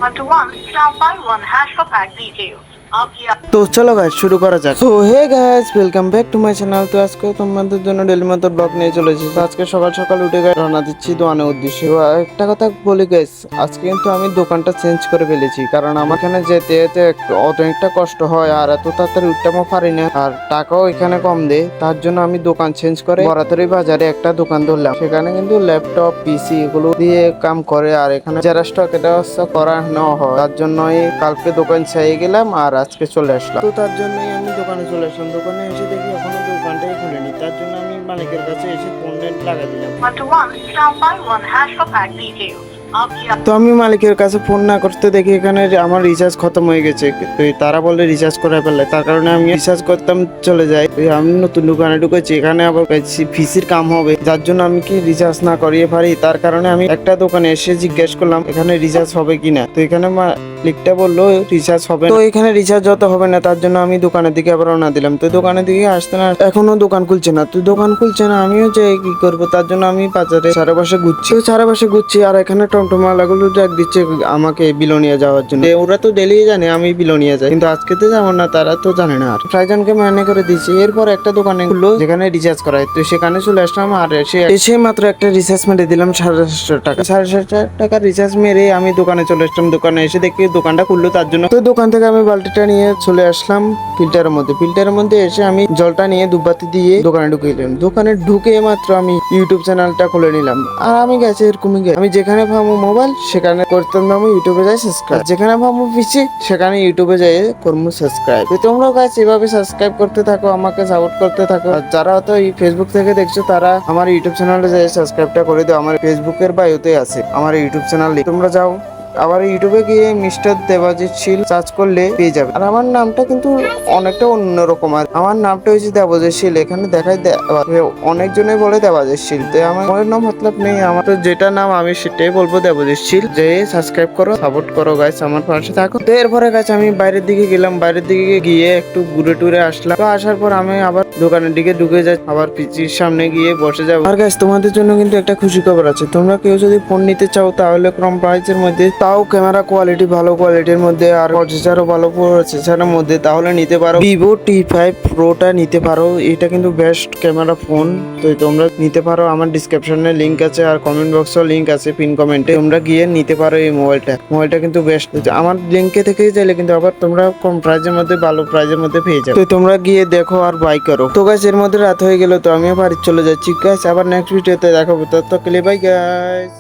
1 for pack details. তো চলো guys শুরু করা যাক। তো hey guys, welcome back to my channel. তো আজকে তোমাদের জন্য ডেলি মতো ব্লগ নিয়ে চলে এসেছি। আজকে সকাল সকাল উঠে রওনা দিচ্ছি দোকানের উদ্দেশ্যে। তো একটা কথা বলি গাইস, আজকে কিন্তু আমি দোকানটা চেঞ্জ করে ফেলেছি, কারণ আমার এখানে যেতে যেতে অনেকটা কষ্ট হয়, আর এত তাড়াতাড়ি উঠতেও পারি না, আর টাকাও এখানে কম দেয়। তার জন্য আমি দোকান চেঞ্জ করে বরাতরি বাজারে একটা দোকান ধরলাম। সেখানে কিন্তু ল্যাপটপ, পিসি এগুলো দিয়ে কাম করে, আর এখানে যারা স্টক এটা করা নেওয়া হয়। তার জন্যই কালকে দোকান ছেড়ে গেলাম আর আজকে চলে আসলাম। তো তার জন্যই আমি দোকানে চলে আসলাম। দোকানে এসে দেখি এখনো দোকানটাই খুলেনি। তার জন্য আমি মালিকের কাছে এসে ফোন লাগাই দিলাম। 1 for pack details. তো আমি মালিকের কাছে ফোন না করতে দেখি এখানে আমার রিচার্জ খতম হয়ে গেছে। তো তারা বলে রিচার্জ করে ফেলে, তার কারণে আমি রিচার্জ করতাম চলে যাই। আমি নতুন দোকানে ঢুকেছি, এখানে আবার ফিসির কাম হবে, যার জন্য আমি কি রিচার্জ না করিয়ে পারি। তার কারণে আমি একটা দোকানে এসে জিজ্ঞেস করলাম এখানে রিচার্জ হবে কিনা। তো এখানে মালিকটা বললো রিচার্জ হবে। তো এখানে রিচার্জ যত হবে না, তার জন্য আমি দোকানের দিকে আবার রওনা দিলাম। তো দোকানের দিকে আসতে না এখনো দোকান খুলছে না। তো দোকান খুলছে না, আমিও যে কি করবো, তার জন্য আমি বাজারে চারপাশে ঘুরছি। তো চারপাশে ঘুরছি, আর এখানে টমটমালাগুলো ডাক দিচ্ছে আমাকে বিলোনিয়া যাওয়ার জন্য। ওরা তো ডেলি জানে আমি বিলোনিয়া যাই, কিন্তু আজকে তো যাবো না, তারা তো জানে না। আর প্রাইজনকে মানে করে দিচ্ছি। এরপর একটা দোকানে খুললো যেখানে রিচার্জ করায়। তো সেখানে চলে আসলাম, আর এসে মাত্র একটা রিচার্জ মেরে দিলাম 750 টাকা। 750 টাকা রিচার্জ মেরে আমি দোকানে চলে আসলাম। দোকানে এসে দেখি দোকানটা খুললো, তার জন্য তো দোকান থেকে আমি বালতিটা নিয়ে চলে আসলাম ফিল্টারের মধ্যে। ফিল্টারের মধ্যে এসে আমি জলটা নিয়ে দুবাতি দিয়ে দোকানে ঢুকে দিলাম। দোকানে ঢুকে মাত্র আমি ইউটিউব চ্যানেলটা খুলে নিলাম। আর আমি গেছি এরকমই আমি যেখানে পাবো মোবাইল সেখানে করতাম আমি ইউটিউবে যাই সাবস্ক্রাইব, যেখানে পাবো পিসি সেখানে ইউটিউবে যাই করবো সাবস্ক্রাইব। তো তোমরাও গাইস এভাবে সাবস্ক্রাইব করতে থাকো, আমাকে সাপোর্ট করতে থাকো। আর যারা তো এই ফেসবুক থেকে দেখছো তারা আমার ইউটিউব চ্যানেলে যাই সাবস্ক্রাইবটা করে দাও। আমার ফেসবুকের বায়োতে আছে আমার ইউটিউব চ্যানেল, তোমরা যাও। আবার ইউটিউবে গিয়ে মিস্টার দেবাজিৎ শীল সার্চ করলে পেয়ে যাবে। আর আমার নামটা কিন্তু অনেকটা অন্যরকম। আর আমার নামটা হচ্ছে দেবাজিৎ শীল। এখানে দেখায় অনেকজনে বলে দেবাজিৎ শীল। তো আমার মনের নাম মতলব নেই, আমার তো যেটা নাম আমি সেটাই বলবো দেবাজিৎ শীল। যে সাবস্ক্রাইব করো, সাপোর্ট করো গাইস, আমার পাশে থাকো। তো এরপরে গাছ আমি বাইরের দিকে গেলাম। বাইরের দিকে গিয়ে একটু ঘুরে টুরে আসলাম। তো আসার পর আমি আবার দোকানের দিকে ঢুকে যাই, আবার পিসির সামনে গিয়ে বসে যাবো। আর গাইস তোমাদের জন্য কিন্তু একটা খুশি খবর আছে। তোমরা কেউ যদি ফোন নিতে চাও তাহলে কম প্রাইসের মধ্যে, তাও ক্যামেরা কোয়ালিটি ভালো কোয়ালিটির মধ্যে, আর প্রসেসরও ভালো প্রসেসরের মধ্যে, তাহলে নিতে পারো ভিভো T5 প্রোটা নিতে পারো। এটা কিন্তু বেস্ট ক্যামেরা ফোন। তো তোমরা নিতে পারো, আমার ডিসক্রিপশনে লিংক আছে আর কমেন্ট বক্সেও লিংক আছে পিন কমেন্টে, তোমরা গিয়ে নিতে পারো এই মোবাইলটা কিন্তু বেস্ট। আমার লিংকে থেকেই চাইলে কিন্তু আবার তোমরা কম প্রাইসের মধ্যে ভালো প্রাইসের মধ্যে পেয়ে যাবে। তো তোমরা গিয়ে দেখো আর বাই করো। তো গাইস এর মধ্যে রাত হয়ে গেল, তো আমিও বাড়ি চলে যাচ্ছি গাইস। আবার নেক্সট ভিডিওতে দেখাবো, ততক্ষণ বাই গাইস।